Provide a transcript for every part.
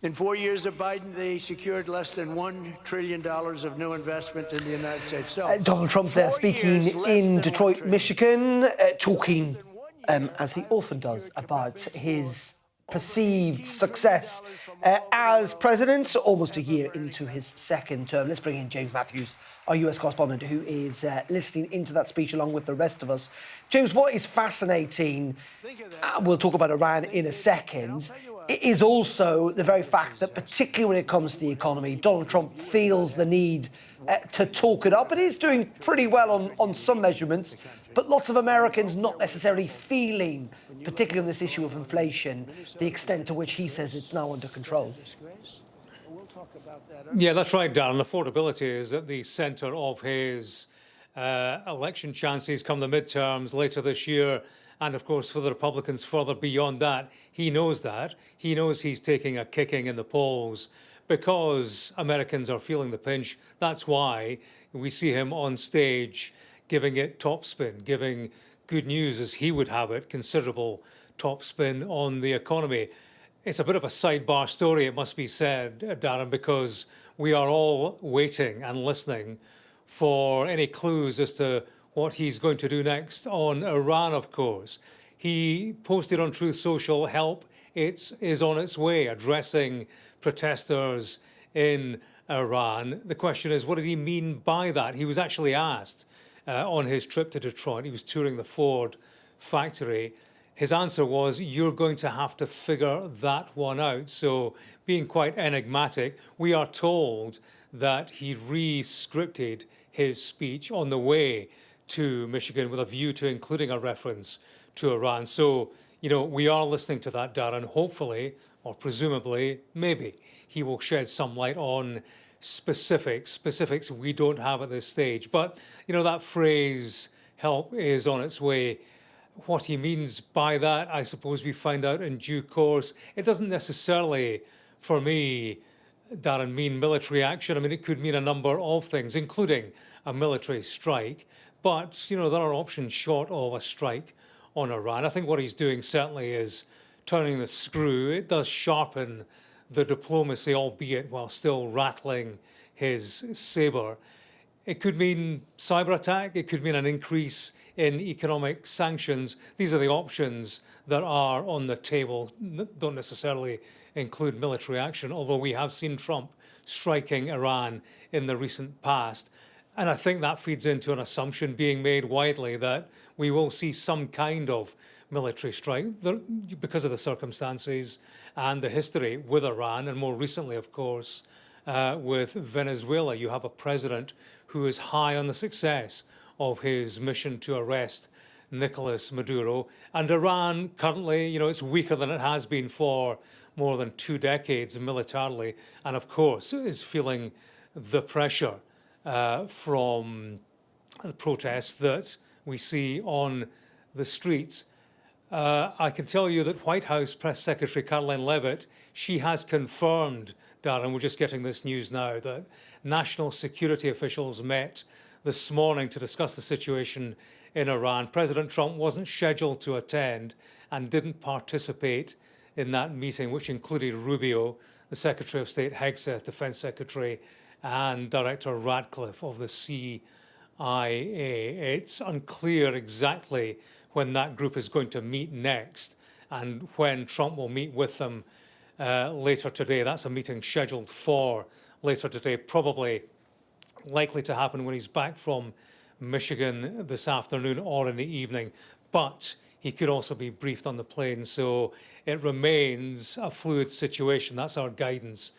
In 4 years of Biden, they secured less than $1 trillion of new investment in the United States. So, Donald Trump there speaking in Detroit, Michigan, talking, as he often does, about his perceived success as president, almost a year into his second term. Let's bring in James Matthews, our US correspondent, who is listening into that speech along with the rest of us. James, what is fascinating, we'll talk about Iran in a second, is also the very fact that, particularly when it comes to the economy, Donald Trump feels the need to talk it up. It is doing pretty well on some measurements, but lots of Americans not necessarily feeling, particularly on this issue of inflation, the extent to which he says it's now under control. Yeah, that's right, Darren. Affordability is at the centre of his election chances come the midterms later this year. And of course, for the Republicans further beyond that. He knows that. He knows he's taking a kicking in the polls because Americans are feeling the pinch. That's why we see him on stage giving it top spin, giving good news, as he would have it, considerable top spin on the economy. It's a bit of a sidebar story, it must be said, Darren, because we are all waiting and listening for any clues as to what he's going to do next on Iran, of course. He posted on Truth Social, help is on its way, addressing protesters in Iran. The question is, what did he mean by that? He was actually asked on his trip to Detroit, he was touring the Ford factory. His answer was, you're going to have to figure that one out. So being quite enigmatic, we are told that he re-scripted his speech on the way to Michigan with a view to including a reference to Iran. So, you know, we are listening to that, Darren. Hopefully, or presumably, maybe, he will shed some light on specifics we don't have at this stage. But, you know, that phrase, help is on its way. What he means by that, I suppose we find out in due course. It doesn't necessarily, for me, Darren, mean military action. I mean, it could mean a number of things, including a military strike. But, you know, there are options short of a strike on Iran. I think what he's doing certainly is turning the screw. It does sharpen the diplomacy, albeit while still rattling his sabre. It could mean cyber attack. It could mean an increase in economic sanctions. These are the options that are on the table, don't necessarily include military action, although we have seen Trump striking Iran in the recent past. And I think that feeds into an assumption being made widely that we will see some kind of military strike because of the circumstances and the history with Iran, and more recently, of course, with Venezuela. You have a president who is high on the success of his mission to arrest Nicolas Maduro. And Iran currently, you know, it's weaker than it has been for more than 2 decades militarily, and of course is feeling the pressure from the protests that we see on the streets. I can tell you that White House Press Secretary Caroline Leavitt, she has confirmed, Darren, we're just getting this news now, that national security officials met this morning to discuss the situation in Iran. President Trump wasn't scheduled to attend and didn't participate in that meeting, which included Rubio, the Secretary of State Hegseth, Defense Secretary, and Director Radcliffe of the CIA. It's unclear exactly when that group is going to meet next and when Trump will meet with them later today. That's a meeting scheduled for later today, probably likely to happen when he's back from Michigan this afternoon or in the evening. But he could also be briefed on the plane, so it remains a fluid situation. That's our guidance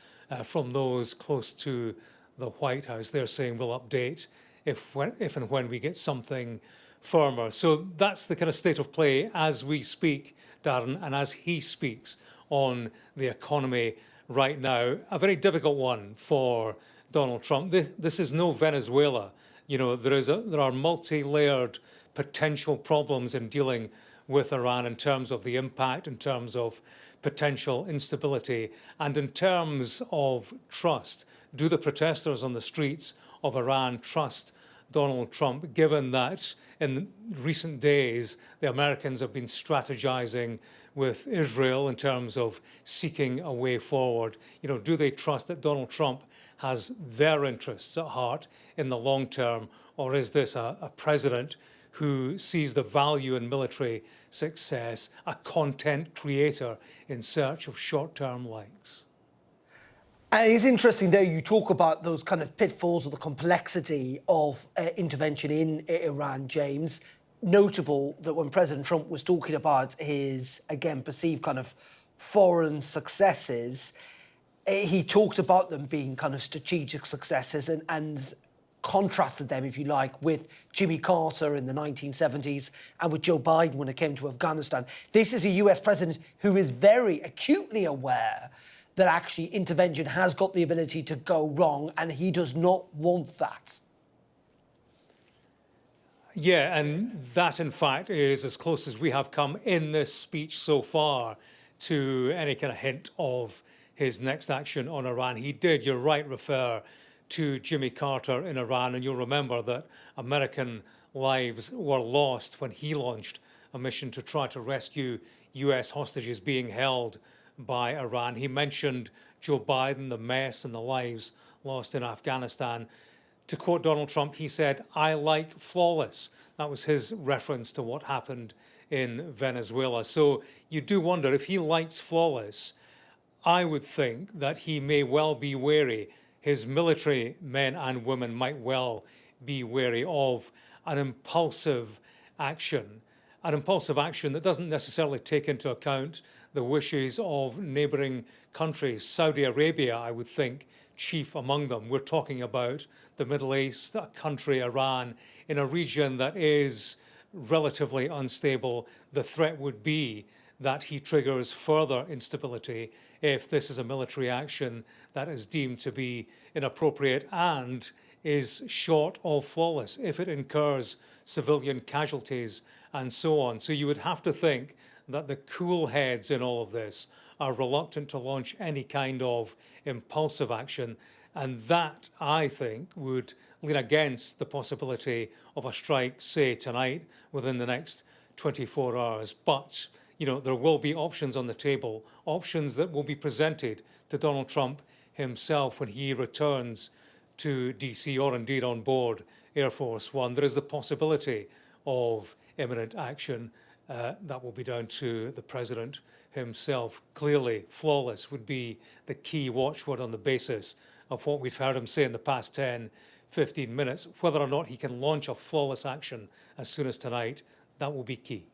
from those close to the White House. They're saying we'll update if and when we get something firmer. So that's the kind of state of play as we speak, Darren, and as he speaks on the economy right now. A very difficult one for Donald Trump. This is no Venezuela. You know, there are multi-layered potential problems in dealing with Iran in terms of the impact, in terms of potential instability, and in terms of trust. Do the protesters on the streets of Iran trust Donald Trump, given that in recent days the Americans have been strategizing with Israel in terms of seeking a way forward? You know, do they trust that Donald Trump has their interests at heart in the long term, or is this a president who sees the value in military success, a content creator in search of short-term likes? And it's interesting there you talk about those kind of pitfalls or the complexity of intervention in Iran, James. Notable that when President Trump was talking about his, again, perceived kind of foreign successes, he talked about them being kind of strategic successes and contrasted them, if you like, with Jimmy Carter in the 1970s and with Joe Biden when it came to Afghanistan. This is a US president who is very acutely aware that actually intervention has got the ability to go wrong, and he does not want that. Yeah, and that, in fact, is as close as we have come in this speech so far to any kind of hint of his next action on Iran. He did, you're right, refer to Jimmy Carter in Iran, and you'll remember that American lives were lost when he launched a mission to try to rescue US hostages being held by Iran. He mentioned Joe Biden, the mess and the lives lost in Afghanistan. To quote Donald Trump, he said, "I like flawless." That was his reference to what happened in Venezuela. So you do wonder, if he likes flawless, I would think that he may well be wary. His military men and women might well be wary of an impulsive action that doesn't necessarily take into account the wishes of neighbouring countries. Saudi Arabia, I would think, chief among them. We're talking about the Middle East, a country, Iran, in a region that is relatively unstable. The threat would be that he triggers further instability if this is a military action that is deemed to be inappropriate and is short of flawless, if it incurs civilian casualties and so on. So you would have to think that the cool heads in all of this are reluctant to launch any kind of impulsive action. And that, I think, would lean against the possibility of a strike, say, tonight, within the next 24 hours. But, you know, there will be options on the table, options that will be presented to Donald Trump himself when he returns to DC, or indeed on board Air Force One. There is the possibility of imminent action. That will be down to the president himself. Clearly, flawless would be the key watchword on the basis of what we've heard him say in the past 10, 15 minutes. Whether or not he can launch a flawless action as soon as tonight, that will be key.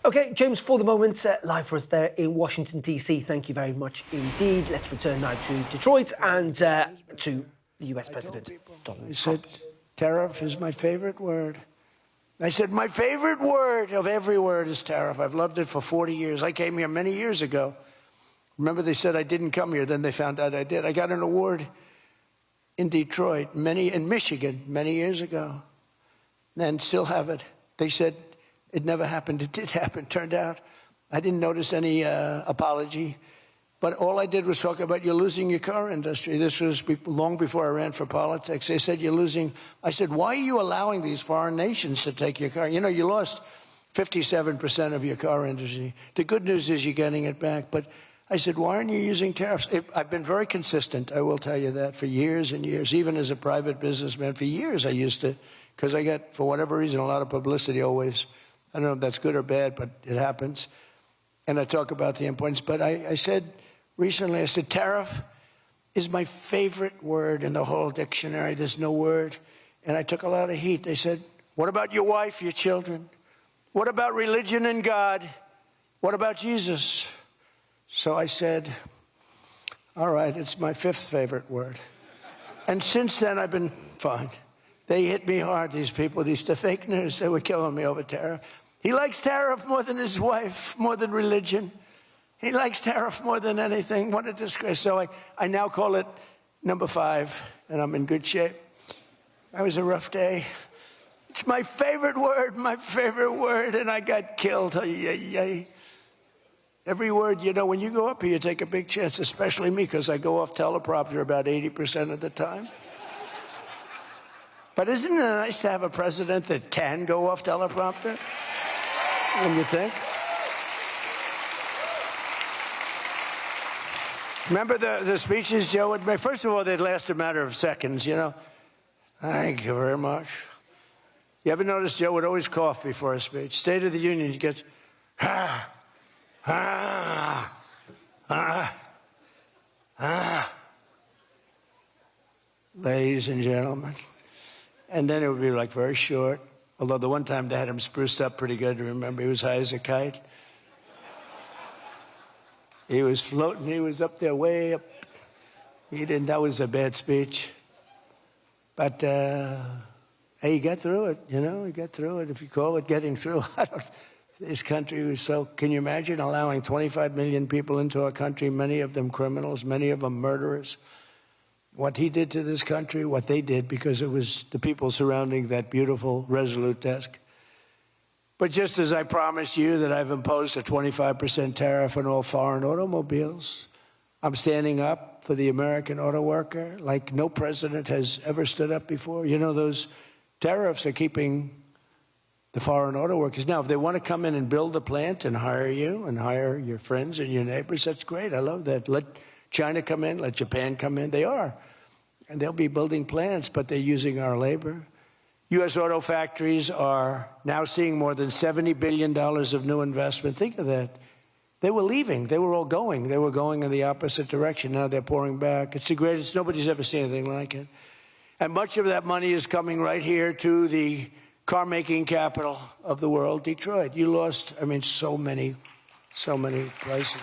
OK, James, for the moment, live for us there in Washington, D.C. Thank you very much indeed. Let's return now to Detroit and to the US President, Donald Trump. I said, tariff is my favorite word. I said, my favorite word of every word is tariff. I've loved it for 40 years. I came here many years ago. Remember, they said I didn't come here. Then they found out I did. I got an award in Detroit, in Michigan, many years ago, and still have it. They said it never happened. It did happen, turned out. I didn't notice any apology. But all I did was talk about you're losing your car industry. This was long before I ran for politics. They said you're losing. I said, why are you allowing these foreign nations to take your car? You know, you lost 57% of your car industry. The good news is you're getting it back. But I said, why aren't you using tariffs? I've been very consistent, I will tell you that, for years and years. Even as a private businessman, for years I used to, because I got, for whatever reason, a lot of publicity always. I don't know if that's good or bad, but it happens. And I talk about the importance. But I said recently, I said, tariff is my favorite word in the whole dictionary. There's no word. And I took a lot of heat. They said, what about your wife, your children? What about religion and God? What about Jesus? So I said, all right, it's my fifth favorite word. And since then, I've been fine. They hit me hard, these people, these fake news. They were killing me over tariff. He likes tariff more than his wife, more than religion. He likes tariff more than anything. What a disgrace. So I now call it number 5, and I'm in good shape. That was a rough day. It's my favorite word, and I got killed. Every word, you know, when you go up here, you take a big chance, especially me, because I go off teleprompter about 80% of the time. But isn't it nice to have a president that can go off teleprompter? When you think? Remember the speeches Joe would make? First of all, they'd last a matter of seconds, you know. Thank you very much. You ever notice Joe would always cough before a speech? State of the Union, he gets, Ladies and gentlemen. And then it would be like very short. Although the one time they had him spruced up pretty good, remember, he was high as a kite. He was floating, he was up there way up. That was a bad speech. But, hey, he got through it, you know, he got through it. If you call it getting through, this country was so, can you imagine allowing 25 million people into our country, many of them criminals, many of them murderers? What he did to this country, what they did, because it was the people surrounding that beautiful, resolute desk. But just as I promised you that I've imposed a 25% tariff on all foreign automobiles, I'm standing up for the American auto worker like no president has ever stood up before. You know, those tariffs are keeping the foreign auto workers. Now, if they want to come in and build a plant and hire you and hire your friends and your neighbors, that's great. I love that. Let China come in, let Japan come in. They are. And they'll be building plants, but they're using our labor. U.S. auto factories are now seeing more than $70 billion of new investment. Think of that. They were leaving. They were all going. They were going in the opposite direction. Now they're pouring back. It's the greatest. Nobody's ever seen anything like it. And much of that money is coming right here to the car-making capital of the world, Detroit. You lost, I mean, so many places.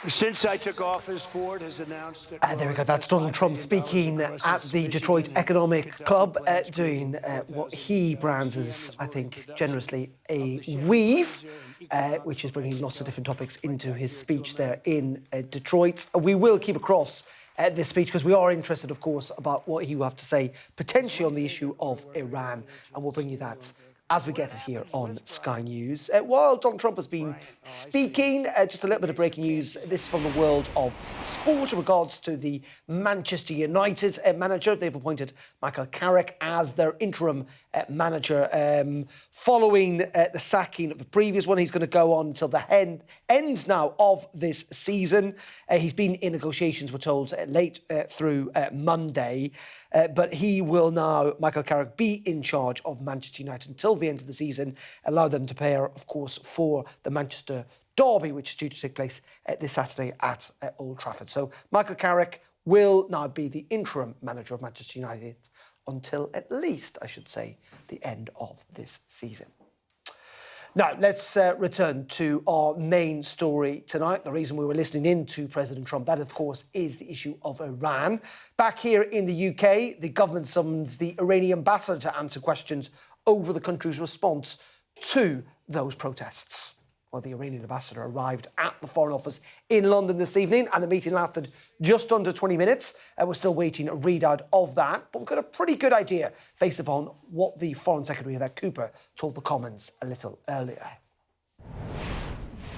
Since I took office, Ford has announced that... There we go. That's Donald Trump speaking at the Detroit Economic Club, doing what he brands as, I think, generously a weave, which is bringing lots of different topics into his speech there in Detroit. We will keep across this speech because we are interested, of course, about what he will have to say potentially on the issue of Iran, and we'll bring you that as we get it here on Sky News. While Donald Trump has been speaking, just a little bit of breaking news. This is from the world of sport in regards to the Manchester United manager. They've appointed Michael Carrick as their interim manager following the sacking of the previous one. He's going to go on until the end now of this season. He's been in negotiations, we're told, late through Monday. But he will now, Michael Carrick, be in charge of Manchester United until the end of the season, allow them to prepare, of course, for the Manchester Derby, which is due to take place this Saturday at Old Trafford. So Michael Carrick will now be the interim manager of Manchester United until at least, I should say, the end of this season. Now, let's return to our main story tonight. The reason we were listening in to President Trump, that, of course, is the issue of Iran. Back here in the UK, the government summoned the Iranian ambassador to answer questions over the country's response to those protests. Well, the Iranian ambassador arrived at the Foreign Office in London this evening, and the meeting lasted just under 20 minutes. We're still waiting a readout of that, but we've got a pretty good idea based upon what the Foreign Secretary, Yvette Cooper, told the Commons a little earlier.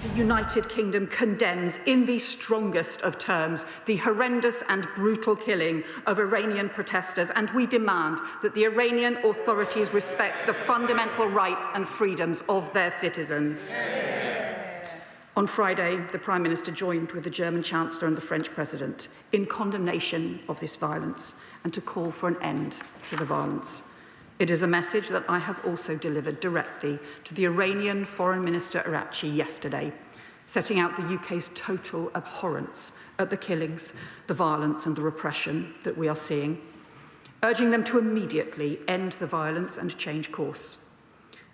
The United Kingdom condemns in the strongest of terms the horrendous and brutal killing of Iranian protesters, and we demand that the Iranian authorities respect the fundamental rights and freedoms of their citizens. On Friday, the Prime Minister joined with the German Chancellor and the French President in condemnation of this violence and to call for an end to the violence. It is a message that I have also delivered directly to the Iranian Foreign Minister Araghchi yesterday, setting out the UK's total abhorrence at the killings, the violence and the repression that we are seeing, urging them to immediately end the violence and change course.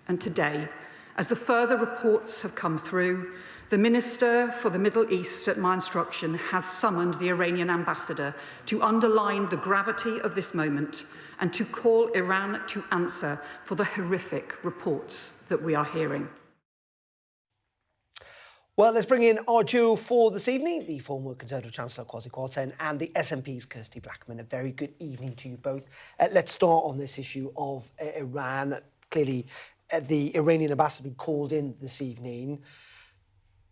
And today, as the further reports have come through, the Minister for the Middle East, at my instruction, has summoned the Iranian ambassador to underline the gravity of this moment and to call Iran to answer for the horrific reports that we are hearing. Well, let's bring in our duo for this evening, the former Conservative Chancellor Kwasi Kwarteng and the SNP's Kirsty Blackman. A very good evening to you both. Let's start on this issue of Iran. Clearly, the Iranian ambassador been called in this evening.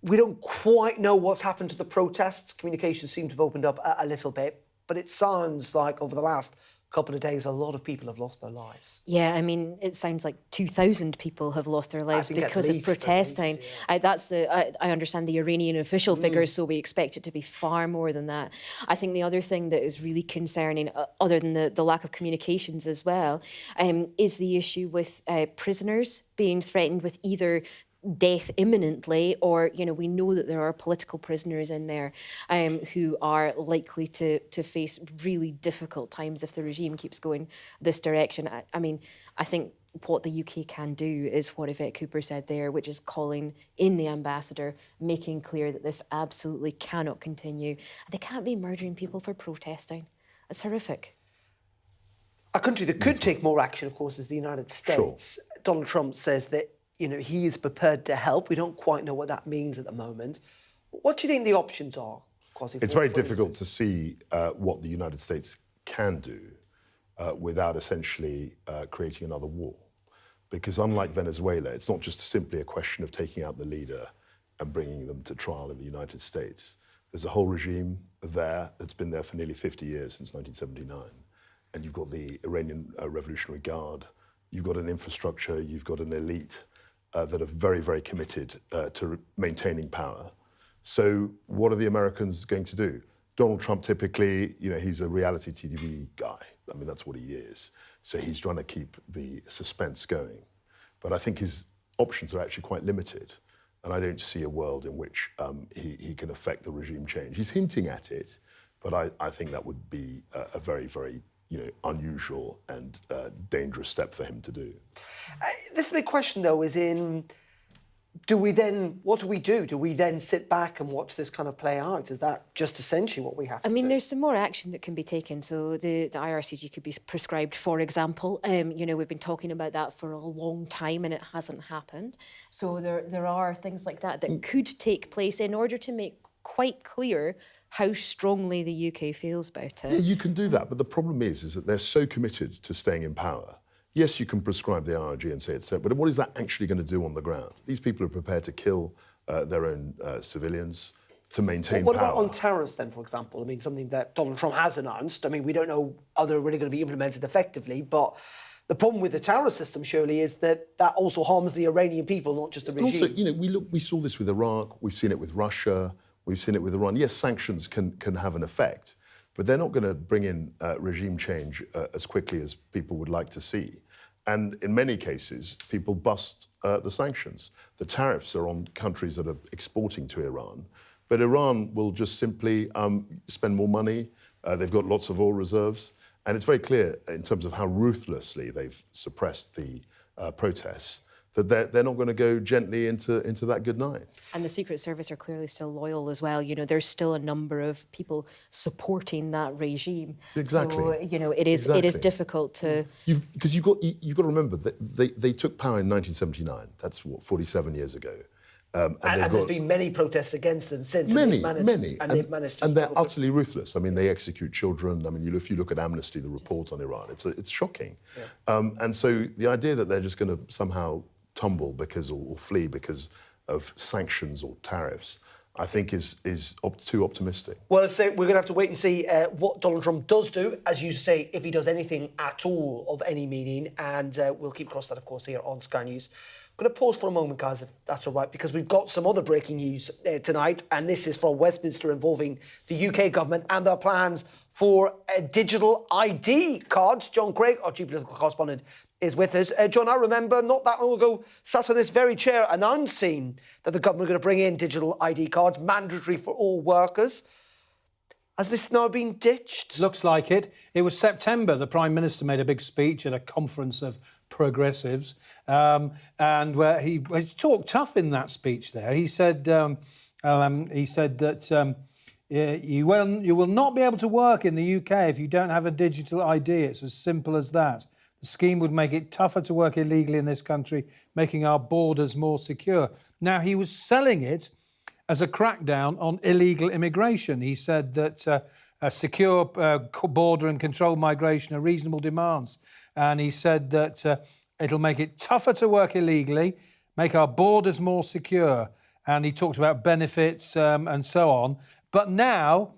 We don't quite know what's happened to the protests. Communications seem to have opened up a little bit. but it sounds like over the last couple of days, a lot of people have lost their lives. Yeah, I mean, it sounds like 2,000 people have lost their lives because of protesting. I understand the Iranian official figures, so we expect it to be far more than that. I think the other thing that is really concerning, other than the lack of communications as well, is the issue with prisoners being threatened with either death imminently, or we know that there are political prisoners in there who are likely to face really difficult times if the regime keeps going this direction. I mean, I think what the UK can do is what Yvette Cooper said there, which is calling in the ambassador, making clear that this absolutely cannot continue. They can't be murdering people for protesting. It's horrific. A country that could take more action, of course, is the United States. Sure. Donald Trump says that he is prepared to help. We don't quite know what that means at the moment. What do you think the options are, Kwasi? It's very difficult to see what the United States can do without essentially creating another war. Because unlike Venezuela, it's not just simply a question of taking out the leader and bringing them to trial in the United States. There's a whole regime there that's been there for nearly 50 years, since 1979. And you've got the Iranian Revolutionary Guard, you've got an infrastructure, you've got an elite that are very, very committed to maintaining power. So what are the Americans going to do? Donald Trump typically, he's a reality TV guy. I mean, that's what he is. So he's trying to keep the suspense going. But I think his options are actually quite limited. And I don't see a world in which he can affect the regime change. He's hinting at it, but I think that would be a very, very unusual and dangerous step for him to do. This big question, though, is what do we do? Do we then sit back and watch this kind of play out? Is that just essentially what we have to do? I mean, there's some more action that can be taken. So the IRCG could be prescribed, for example. We've been talking about that for a long time and it hasn't happened. So there are things like that could take place in order to make quite clear how strongly the UK feels about it. Yeah, you can do that, but the problem is that they're so committed to staying in power. Yes, you can prescribe the IRG and say it's so, but what is that actually going to do on the ground? These people are prepared to kill their own civilians to maintain power. What about on tariffs then, for example? I mean, something that Donald Trump has announced. I mean, we don't know how they're really going to be implemented effectively, but the problem with the tariff system, surely, is that also harms the Iranian people, not just the regime. Also, we saw this with Iraq, we've seen it with Russia, we've seen it with Iran. Yes, sanctions can have an effect, but they're not going to bring in regime change as quickly as people would like to see. And in many cases, people bust the sanctions. The tariffs are on countries that are exporting to Iran, but Iran will just simply spend more money. They've got lots of oil reserves. And it's very clear in terms of how ruthlessly they've suppressed the protests that they're not going to go gently into that good night. And the Secret Service are clearly still loyal as well. There's still a number of people supporting that regime. Exactly. So, it is difficult to... Because you've got to remember that they took power in 1979. That's 47 years ago. And there's been many protests against them since. Many. They've managed to... And they're utterly ruthless. I mean, they execute children. I mean, if you look at Amnesty, the report on Iran, it's shocking. Yeah. And so the idea that they're just going to somehow tumble or flee because of sanctions or tariffs, I think is too optimistic. Well, we're going to have to wait and see what Donald Trump does do, as you say, if he does anything at all of any meaning, and we'll keep across that, of course, here on Sky News. I'm going to pause for a moment, guys, if that's all right, because we've got some other breaking news tonight, and this is from Westminster involving the UK government and their plans for digital ID cards. John Craig, our chief political correspondent, is with us. John, I remember not that long ago, sat on this very chair announcing that the government are going to bring in digital ID cards, mandatory for all workers. Has this now been ditched? Looks like it. It was September. The Prime Minister made a big speech at a conference of progressives, and where he talked tough in that speech. There, he said that you will not be able to work in the UK if you don't have a digital ID. It's as simple as that. The scheme would make it tougher to work illegally in this country, making our borders more secure. Now, he was selling it as a crackdown on illegal immigration. He said that a secure border and controlled migration are reasonable demands. And he said that it'll make it tougher to work illegally, make our borders more secure. And he talked about benefits and so on. But now,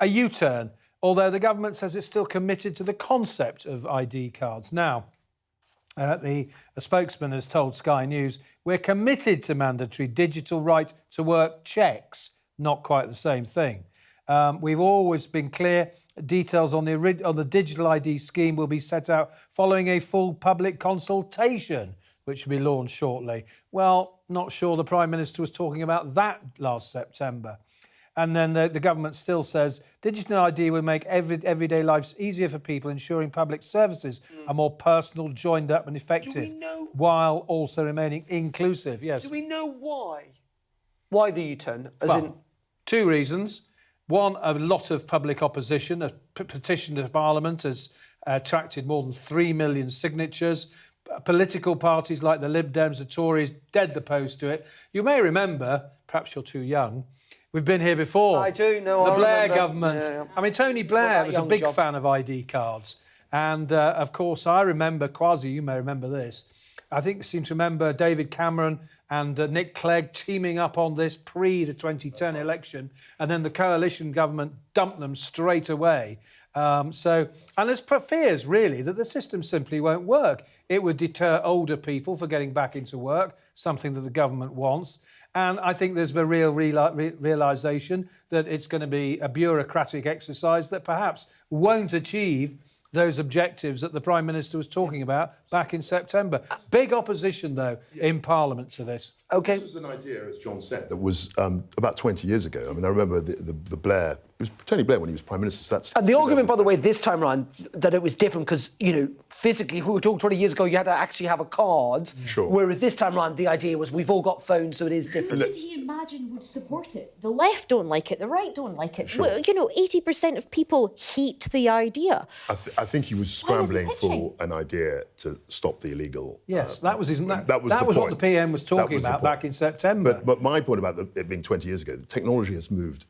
a U-turn. although the government says it's still committed to the concept of ID cards. Now, a spokesman has told Sky News, we're committed to mandatory digital right-to-work checks. Not quite the same thing. We've always been clear. Details on the digital ID scheme will be set out following a full public consultation, which will be launched shortly. Well, not sure the Prime Minister was talking about that last September. And then the government still says digital ID will make everyday lives easier for people, ensuring public services are more personal, joined up and effective, while also remaining inclusive. Yes. Do we know why? Why the U-turn? Two reasons. One, a lot of public opposition. A petition to Parliament has attracted more than 3 million signatures. Political parties like the Lib Dems, the Tories, dead the post to it. You may remember, perhaps you're too young, we've been here before. I do know. The Blair government. Yeah. I mean, Tony Blair was a big fan of ID cards. And, of course, I remember, Kwasi, you may remember this, I seem to remember David Cameron and Nick Clegg teaming up on this pre the 2010 election, and then the coalition government dumped them straight away. And there's fears, really, that the system simply won't work. It would deter older people from getting back into work, something that the government wants. And I think there's a real realisation that it's going to be a bureaucratic exercise that perhaps won't achieve those objectives that the Prime Minister was talking about back in September. Big opposition, though, in Parliament to this. OK. This was an idea, as John said, that was about 20 years ago. I mean, I remember the Blair... It was Tony Blair when he was Prime Minister. So that's and the argument, by the way, this time around, that it was different because, physically, if we were talking 20 years ago, you had to actually have a card. Sure. Whereas this time around, the idea was we've all got phones, so it is different. Who did he imagine would support it? The left don't like it, the right don't like it. Sure. Well, 80% of people hate the idea. I think he was scrambling for an idea to stop the illegal... Yes, that was his... That was what the PM was talking about back in September. But my point about it being 20 years ago, the technology has moved,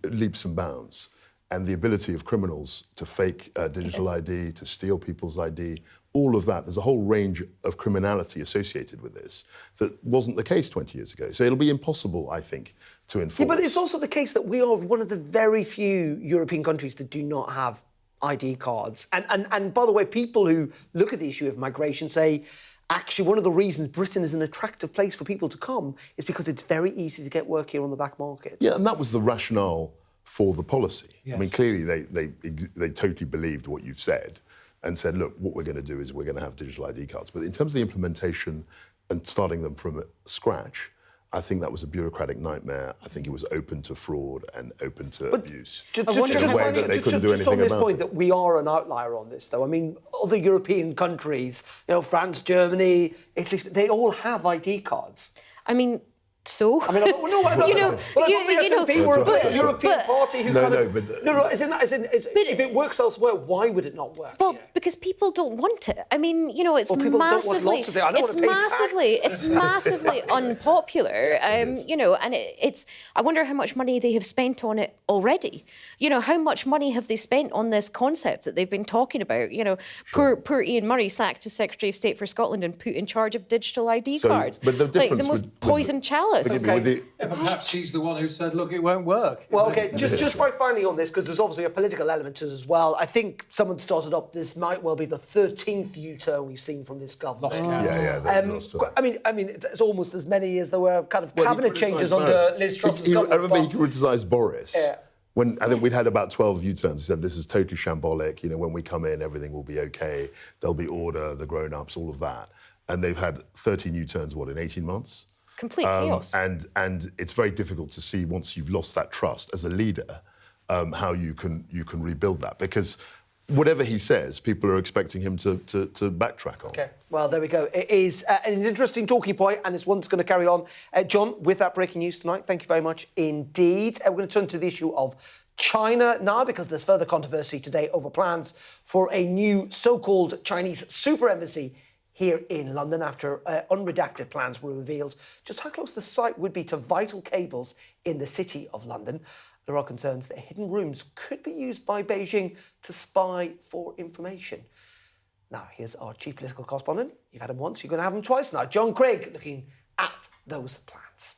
leaps and bounds. And the ability of criminals to fake digital ID, to steal people's ID, all of that, there's a whole range of criminality associated with this that wasn't the case 20 years ago. So it'll be impossible, I think, to enforce. Yeah, but it's also the case that we are one of the very few European countries that do not have ID cards. And by the way, people who look at the issue of migration say, actually, one of the reasons Britain is an attractive place for people to come is because it's very easy to get work here on the black market. Yeah, and that was the rationale for the policy. Yes. I mean, clearly they totally believed what you've said and said, look, what we're going to do is we're going to have digital ID cards. But in terms of the implementation and starting them from scratch, I think that was a bureaucratic nightmare. I think it was open to fraud and open to abuse. Just on this point that we are an outlier on this, though. I mean, other European countries, France, Germany, Italy, they all have ID cards. I mean, so? I mean, European Party who if it works elsewhere, why would it not work? Well, because people don't want it. I mean, it's massively, it's massively unpopular. And it's. I wonder how much money they have spent on it already. How much money have they spent on this concept that they've been talking about? Poor Ian Murray sacked as Secretary of State for Scotland and put in charge of digital ID cards. But the difference the most poisoned chalice. Perhaps she's the one who said, look, it won't work. Well, OK, just very finally on this, because there's obviously a political element to it as well. I think someone started up, this might well be the 13th U-turn we've seen from this government. I mean, it's almost as many as there were kind of cabinet changes under Liz Truss's government. I remember he criticised Boris. Yeah. When I think we'd had about 12 U-turns. He said, this is totally shambolic. When we come in, everything will be OK. There'll be order, the grown-ups, all of that. And they've had 13 U-turns, in 18 months? Complete chaos. And it's very difficult to see once you've lost that trust as a leader, how you can rebuild that, because whatever he says, people are expecting him to backtrack on. OK, well, there we go. It is an interesting talking point, and it's one that's going to carry on. John, with that breaking news tonight, thank you very much indeed. We're going to turn to the issue of China now, because there's further controversy today over plans for a new so-called Chinese super embassy here in London after unredacted plans were revealed just how close the site would be to vital cables in the city of London. There are concerns that hidden rooms could be used by Beijing to spy for information. Now, here's our chief political correspondent. You've had him once, you're going to have him twice now. John Craig, looking at those plans.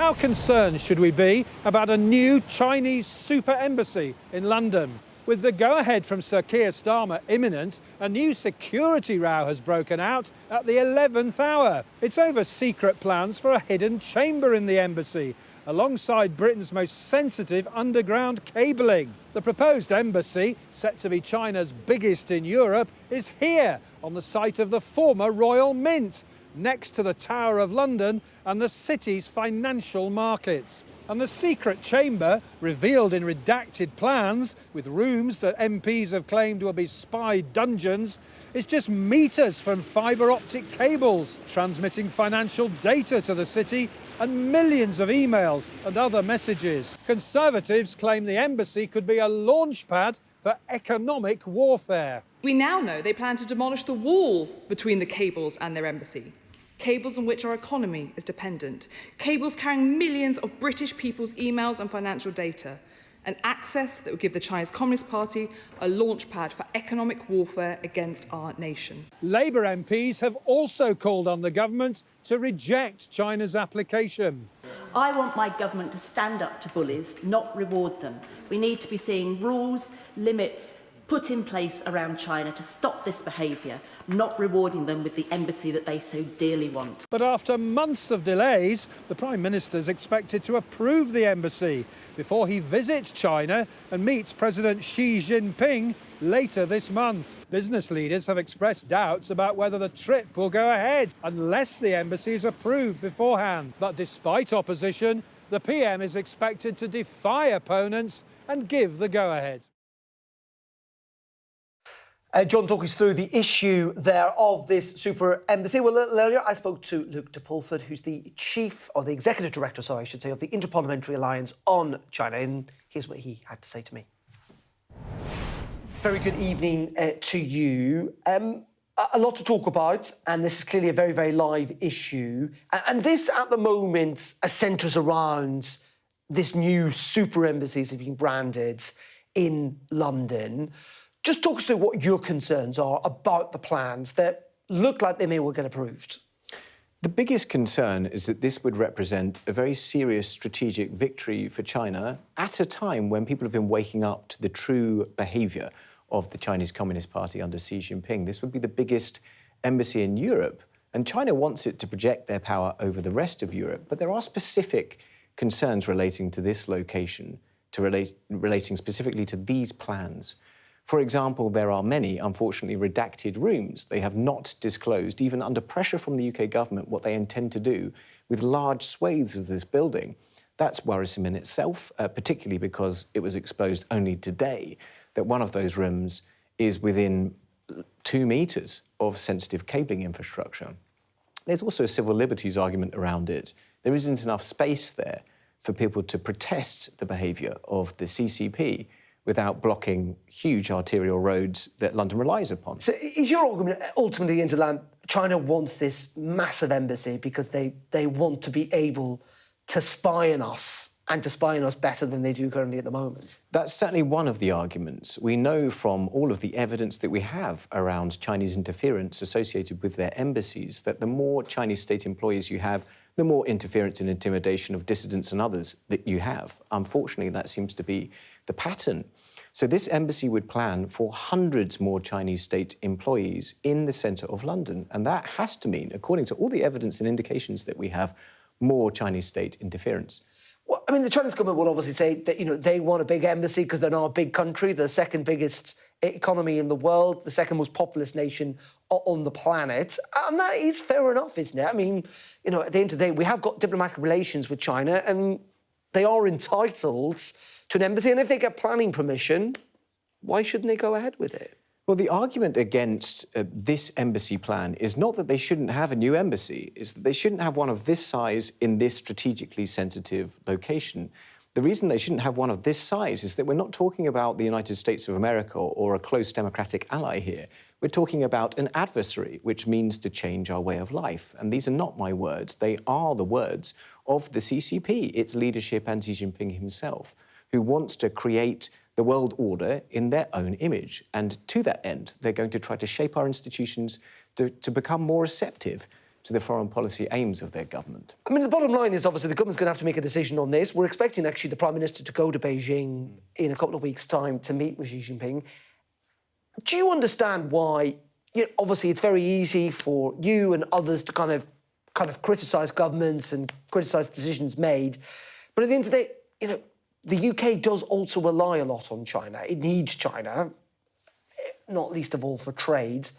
How concerned should we be about a new Chinese super embassy in London? With the go-ahead from Sir Keir Starmer imminent, a new security row has broken out at the 11th hour. It's over secret plans for a hidden chamber in the embassy, alongside Britain's most sensitive underground cabling. The proposed embassy, set to be China's biggest in Europe, is here, on the site of the former Royal Mint, next to the Tower of London and the city's financial markets. And the secret chamber, revealed in redacted plans, with rooms that MPs have claimed will be spy dungeons, is just metres from fibre optic cables, transmitting financial data to the city and millions of emails and other messages. Conservatives claim the embassy could be a launchpad for economic warfare. We now know they plan to demolish the wall between the cables and their embassy. Cables on which our economy is dependent. Cables carrying millions of British people's emails and financial data. An access that would give the Chinese Communist Party a launchpad for economic warfare against our nation. Labour MPs have also called on the government to reject China's application. I want my government to stand up to bullies, not reward them. We need to be seeing rules, limits put in place around China to stop this behaviour, not rewarding them with the embassy that they so dearly want. But after months of delays, the Prime Minister is expected to approve the embassy before he visits China and meets President Xi Jinping later this month. Business leaders have expressed doubts about whether the trip will go ahead unless the embassy is approved beforehand. But despite opposition, the PM is expected to defy opponents and give the go-ahead. John, talk us through the issue there of this super embassy. Well, a little earlier I spoke to Luke de Pulford, who's the the executive director, I should say, of the Interparliamentary Alliance on China, and here's what he had to say to me. Very good evening to you. A lot to talk about, and this is clearly a very, very live issue. And this, at the moment, centres around this new super embassy that's being branded in London. Just talk us through what your concerns are about the plans that look like they may well get approved. The biggest concern is that this would represent a very serious strategic victory for China at a time when people have been waking up to the true behaviour of the Chinese Communist Party under Xi Jinping. This would be the biggest embassy in Europe, and China wants it to project their power over the rest of Europe. But there are specific concerns relating to this location, relating specifically to these plans. For example, there are many, unfortunately, redacted rooms. They have not disclosed, even under pressure from the UK government, what they intend to do with large swathes of this building. That's worrisome in itself, particularly because it was exposed only today that one of those rooms is within 2 metres of sensitive cabling infrastructure. There's also a civil liberties argument around it. There isn't enough space there for people to protest the behaviour of the CCP without blocking huge arterial roads that London relies upon. So is your argument ultimately into land, China wants this massive embassy because they want to be able to spy on us and to spy on us better than they do currently at the moment? That's certainly one of the arguments. We know from all of the evidence that we have around Chinese interference associated with their embassies that the more Chinese state employees you have, the more interference and intimidation of dissidents and others that you have. Unfortunately, that seems to be the pattern. So this embassy would plan for hundreds more Chinese state employees in the centre of London. And that has to mean, according to all the evidence and indications that we have, more Chinese state interference. Well, I mean, the Chinese government will obviously say that, they want a big embassy because they're now a big country, the second biggest economy in the world, the second most populous nation on the planet. And that is fair enough, isn't it? I mean, at the end of the day, we have got diplomatic relations with China and they are entitled to an embassy. And if they get planning permission, why shouldn't they go ahead with it? Well, the argument against this embassy plan is not that they shouldn't have a new embassy, it's that they shouldn't have one of this size in this strategically sensitive location. The reason they shouldn't have one of this size is that we're not talking about the United States of America or a close democratic ally here. We're talking about an adversary, which means to change our way of life. And these are not my words. They are the words of the CCP, its leadership and Xi Jinping himself, who wants to create the world order in their own image. And to that end, they're going to try to shape our institutions to become more receptive to the foreign policy aims of their government. I mean, the bottom line is obviously the government's going to have to make a decision on this. We're expecting actually the Prime Minister to go to Beijing in a couple of weeks' time to meet with Xi Jinping. Do you understand why, obviously it's very easy for you and others to kind of criticise governments and criticise decisions made, but at the end of the day, the UK does also rely a lot on China. It needs China, not least of all for trade.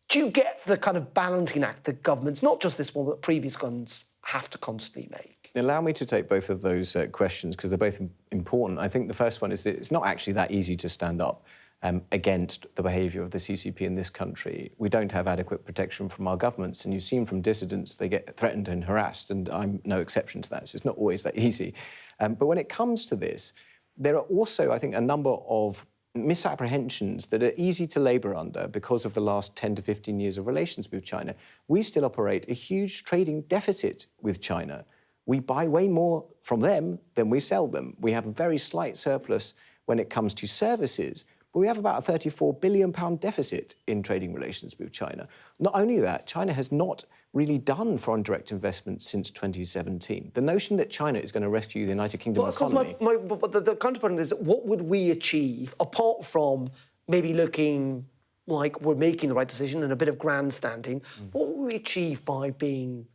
Do you get the kind of balancing act that governments, not just this one, but previous ones, have to constantly make? Allow me to take both of those questions because they're both important. I think the first one is that it's not actually that easy to stand up against the behaviour of the CCP in this country. We don't have adequate protection from our governments, and you've seen from dissidents they get threatened and harassed, and I'm no exception to that, so it's not always that easy. But when it comes to this, there are also, I think, a number of misapprehensions that are easy to labour under because of the last 10 to 15 years of relations with China. We still operate a huge trading deficit with China. We buy way more from them than we sell them. We have a very slight surplus when it comes to services, but we have about a £34 billion deficit in trading relations with China. Not only that, China has not really done foreign direct investment since 2017. The notion that China is going to rescue the United Kingdom economy... But the counterpoint is, what would we achieve, apart from maybe looking like we're making the right decision and a bit of grandstanding, what would we achieve by being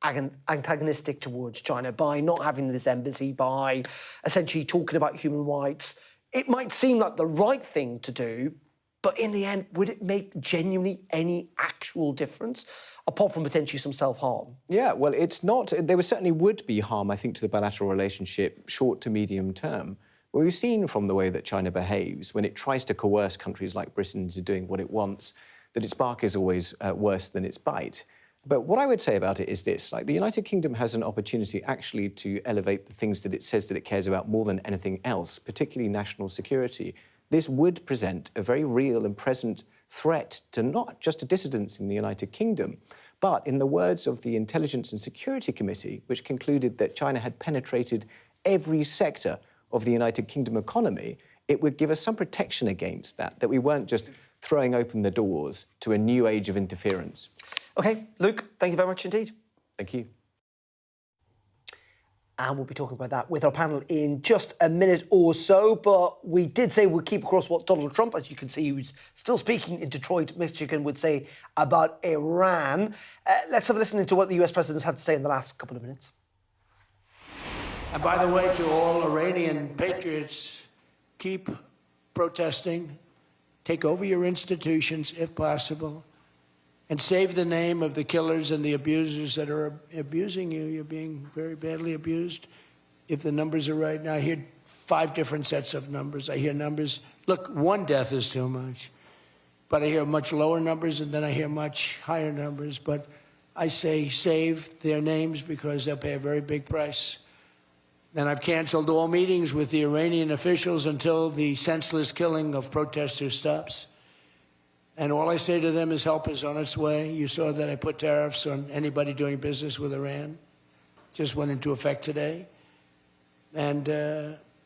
antagonistic towards China, by not having this embassy, by essentially talking about human rights? It might seem like the right thing to do, but in the end, would it make genuinely any actual difference, apart from potentially some self-harm? Yeah, well, it's not... There certainly would be harm, I think, to the bilateral relationship, short to medium term. Well, we've seen from the way that China behaves, when it tries to coerce countries like Britain into doing what it wants, that its bark is always worse than its bite. But what I would say about it is this, the United Kingdom has an opportunity actually to elevate the things that it says that it cares about more than anything else, particularly national security. This would present a very real and present threat to not just to dissidents in the United Kingdom, but in the words of the Intelligence and Security Committee, which concluded that China had penetrated every sector of the United Kingdom economy, it would give us some protection against that we weren't just throwing open the doors to a new age of interference. OK, Luke, thank you very much indeed. Thank you. And we'll be talking about that with our panel in just a minute or so. But we did say we'd keep across what Donald Trump, as you can see, who's still speaking in Detroit, Michigan, would say about Iran. Let's have a listen to what the US president's had to say in the last couple of minutes. And by the way, to all Iranian patriots, keep protesting, take over your institutions if possible, and save the name of the killers and the abusers that are abusing you. You're being very badly abused. If the numbers are right, now I hear 5 different sets of numbers. I hear numbers, look, 1 death is too much. But I hear much lower numbers, and then I hear much higher numbers. But I say save their names because they'll pay a very big price. And I've canceled all meetings with the Iranian officials until the senseless killing of protesters stops. And all I say to them is help is on its way. You saw that I put tariffs on anybody doing business with Iran. Just went into effect today. And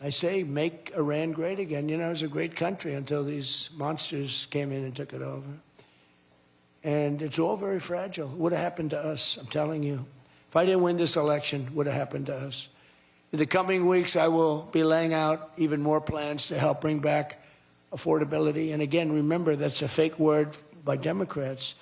I say make Iran great again. You know, it was a great country until these monsters came in and took it over. And it's all very fragile. It would have happened to us, I'm telling you. If I didn't win this election, it would have happened to us. In the coming weeks, I will be laying out even more plans to help bring back affordability. And again, remember, that's a fake word by Democrats.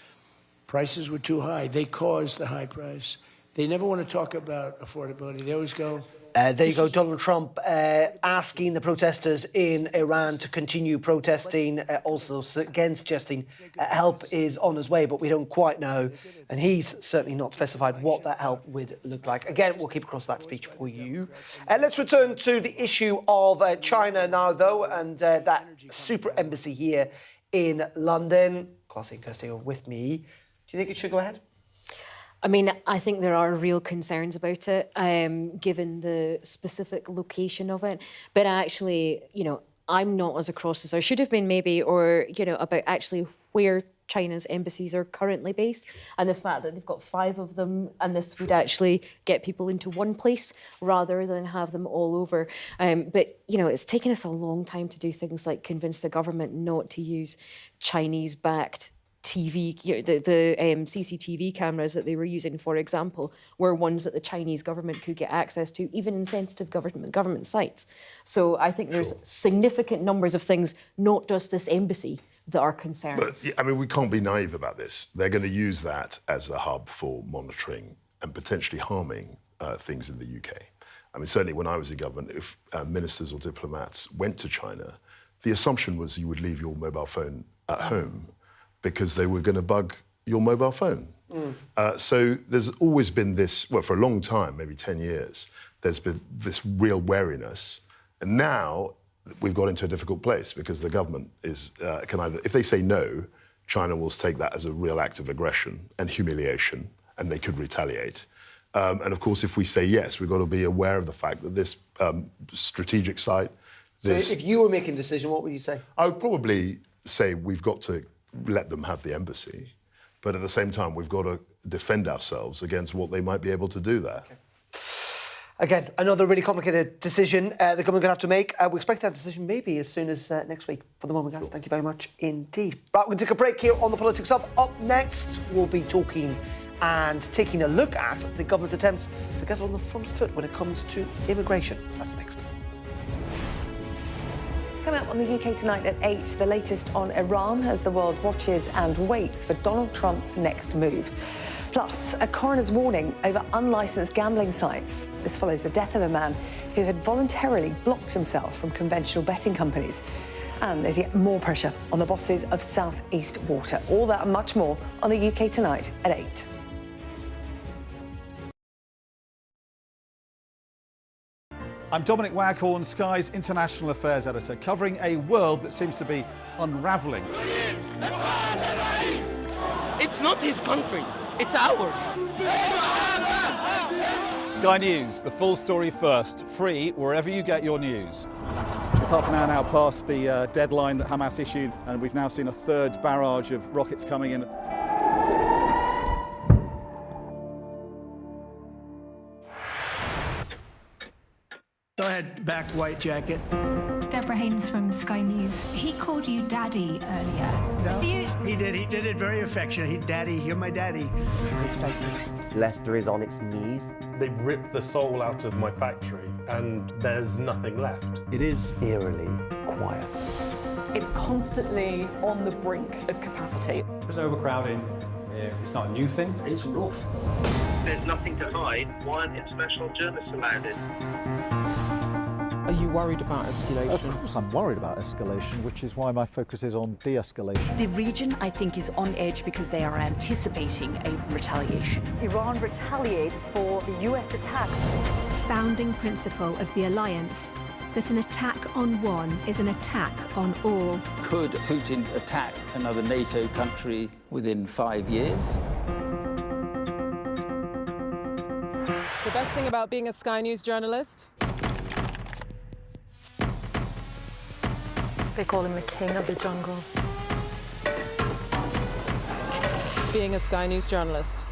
Prices were too high. They caused the high price. They never want to talk about affordability. They always go... There you go, Donald Trump asking the protesters in Iran to continue protesting, also again suggesting help is on its way, but we don't quite know. And he's certainly not specified what that help would look like. Again, we'll keep across that speech for you. Let's return to the issue of China now, though, and that super embassy here in London. Kwasi and Kirsty are with me. Do you think it should go ahead? I mean, I think there are real concerns about it, given the specific location of it. But actually, you know, I'm not as across as I should have been maybe, or, you know, about actually where China's embassies are currently based and the fact that they've got 5 of them, and this would actually get people into one place rather than have them all over. But, you know, it's taken us a long time to do things like convince the government not to use Chinese-backed TV, the CCTV cameras that they were using, for example, were ones that the Chinese government could get access to, even in sensitive government sites. So I think there's significant numbers of things, not just this embassy, that are concerns. But, I mean, we can't be naive about this. They're going to use that as a hub for monitoring and potentially harming things in the UK. I mean, certainly when I was in government, if ministers or diplomats went to China, the assumption was you would leave your mobile phone at home because they were going to bug your mobile phone. So there's always been this, well, for a long time, maybe 10 years, there's been this real wariness. And now we've got into a difficult place because the government can either, if they say no, China will take that as a real act of aggression and humiliation, and they could retaliate. And of course, if we say yes, we've got to be aware of the fact that this strategic site... So if you were making a decision, what would you say? I would probably say we've got to let them have the embassy, but at the same time, we've got to defend ourselves against what they might be able to do there. Okay. Again, another really complicated decision the government going to have to make. We expect that decision maybe as soon as next week. For the moment, guys, thank you very much indeed. Right, we're going to take a break here on the Politics Hub. Up next, we'll be talking and taking a look at the government's attempts to get on the front foot when it comes to immigration. That's next. Coming up on the UK Tonight at 8, the latest on Iran as the world watches and waits for Donald Trump's next move. Plus, a coroner's warning over unlicensed gambling sites. This follows the death of a man who had voluntarily blocked himself from conventional betting companies. And there's yet more pressure on the bosses of South East Water. All that and much more on the UK Tonight at 8. I'm Dominic Waghorn, Sky's International Affairs Editor, covering a world that seems to be unravelling. It's not his country, it's ours. Sky News, the full story first, free wherever you get your news. It's half an hour now past the deadline that Hamas issued, and we've now seen a third barrage of rockets coming in. Go ahead, back white jacket. Deborah Haynes from Sky News. He called you Daddy earlier. No, he did it very affectionately. Daddy, you're my daddy. Thank you. Leicester is on its knees. They've ripped the soul out of my factory and there's nothing left. It is eerily quiet. It's constantly on the brink of capacity. There's overcrowding. It's not a new thing. It's rough. There's nothing to hide. Why aren't international journalists allowed in? Are you worried about escalation? Of course I'm worried about escalation, which is why my focus is on de-escalation. The region, I think, is on edge because they are anticipating a retaliation. Iran retaliates for the US attacks. Founding principle of the alliance, that an attack on one is an attack on all. Could Putin attack another NATO country within 5 years? The best thing about being a Sky News journalist? They call him the king of the jungle. Being a Sky News journalist.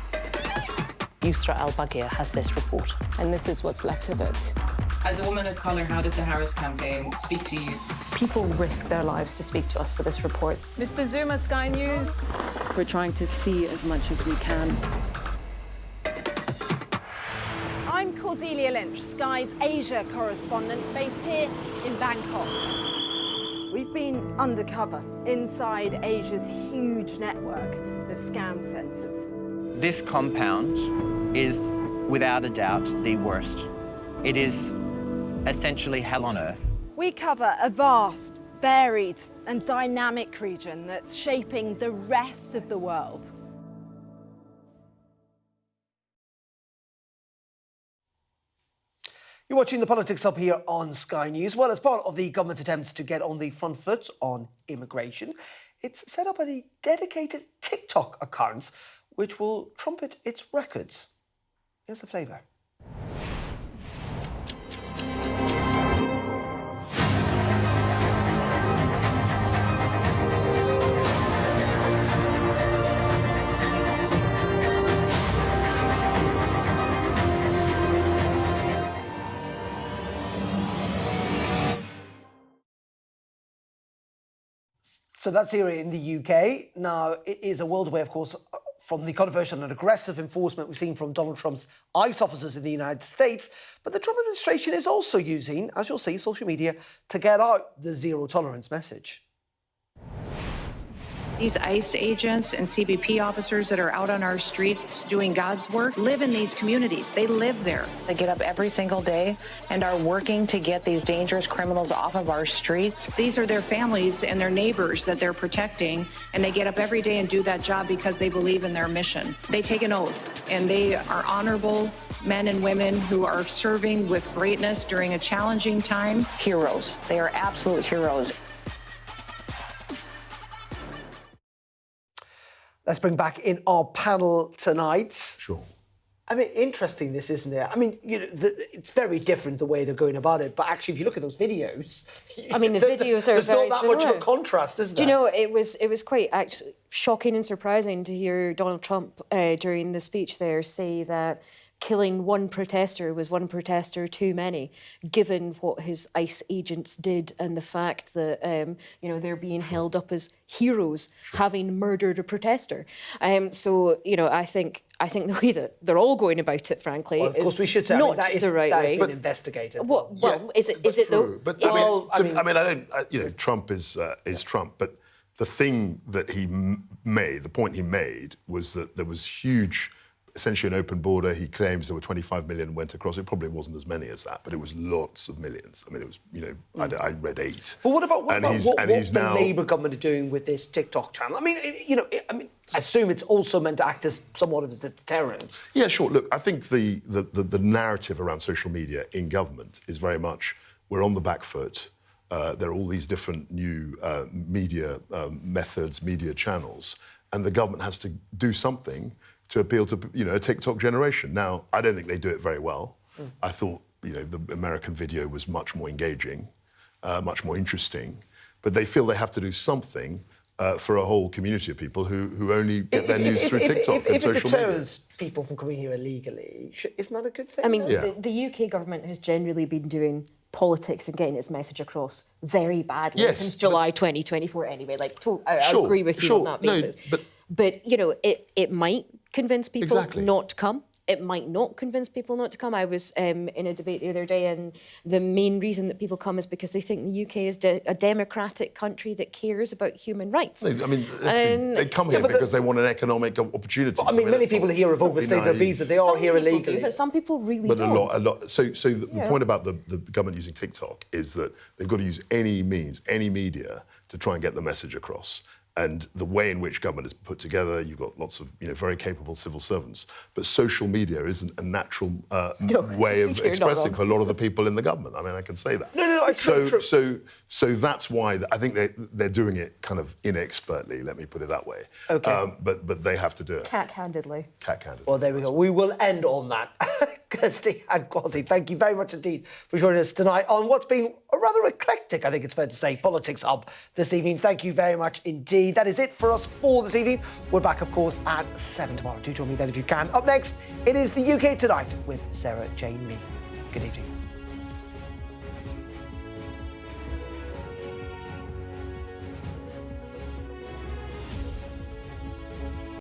Yusra Al-Baghir has this report. And this is what's left of it. As a woman of colour, how did the Harris campaign speak to you? People risk their lives to speak to us for this report. Mr. Zuma, Sky News. We're trying to see as much as we can. I'm Cordelia Lynch, Sky's Asia correspondent, based here in Bangkok. We've been undercover inside Asia's huge network of scam centres. This compound is, without a doubt, the worst. It is essentially hell on earth. We cover a vast, varied and dynamic region that's shaping the rest of the world. You're watching the Politics Hub here on Sky News. Well, as part of the government's attempts to get on the front foot on immigration, it's set up a dedicated TikTok account which will trumpet its records. Here's the flavour. So that's here in the UK. Now, it is a world away, of course, from the controversial and aggressive enforcement we've seen from Donald Trump's ICE officers in the United States. But the Trump administration is also using, as you'll see, social media to get out the zero tolerance message. These ICE agents and CBP officers that are out on our streets doing God's work live in these communities. They live there. They get up every single day and are working to get these dangerous criminals off of our streets. These are their families and their neighbors that they're protecting, and they get up every day and do that job because they believe in their mission. They take an oath, and they are honorable men and women who are serving with greatness during a challenging time. Heroes. They are absolute heroes. Let's bring back in our panel tonight. Sure. I mean, interesting this, isn't it? I mean, you know, it's very different the way they're going about it. But actually, if you look at those videos, I mean, the videos are there's very not that much of a contrast, is there? Do you know, it was quite actually shocking and surprising to hear Donald Trump during the speech there say that killing one protester was one protester too many, given what his ICE agents did and the fact that, you know, they're being held up as heroes having murdered a protester. So, you know, I think the way that they're all going about it, frankly, well, of course, we should say, not the right that way. has been investigated. Well, is it though? But I don't. You know, Trump is Trump. But the thing that he made, the point he made, was that there was huge. Essentially an open border. He claims there were 25 million went across. It probably wasn't as many as that, but it was lots of millions. I mean, it was, you know, I read 8. But what about what the Labour government are doing with this TikTok channel? I mean, you know, I assume it's also meant to act as somewhat of a deterrent. Yeah, sure. Look, I think the narrative around social media in government is very much we're on the back foot. There are all these different new media methods, media channels, and the government has to do something to appeal to, you know, a TikTok generation. Now, I don't think they do it very well. I thought, you know, the American video was much more engaging, much more interesting, but they feel they have to do something for a whole community of people who only get their news through TikTok and social media. If it deters people from coming here illegally, isn't that a good thing? I mean, the UK government has generally been doing politics and getting its message across very badly since July 2024 anyway. Like, I agree with you on that basis. No, but you know, it might convince people Exactly. not to come. It might not convince people not to come. I was in a debate the other day, and the main reason that people come is because they think the UK is a democratic country that cares about human rights. I mean, they come here because they want an economic opportunity. I mean, many people here have overstayed their visa. They are here illegally. Do, but some people really but don't. a lot. So the point about the government using TikTok is that they've got to use any means, any media, to try and get the message across. And the way in which government is put together, you've got lots of, you know, very capable civil servants. But social media isn't a natural way of expressing for a lot of the people in the government. I mean, I can say that. So that's why I think they're doing it kind of inexpertly. Let me put it that way. Okay. But they have to do it. Cat-handedly. Cat-handedly. Well, there we go. We will end on that. Kirsty and Kwasi, thank you very much indeed for joining us tonight on what's been a rather eclectic, I think it's fair to say, Politics Hub this evening. Thank you very much indeed. That is it for us for this evening. We're back, of course, at 7 tomorrow. Do join me then if you can. Up next, it is the UK Tonight with Sarah Jane Lee. Good evening.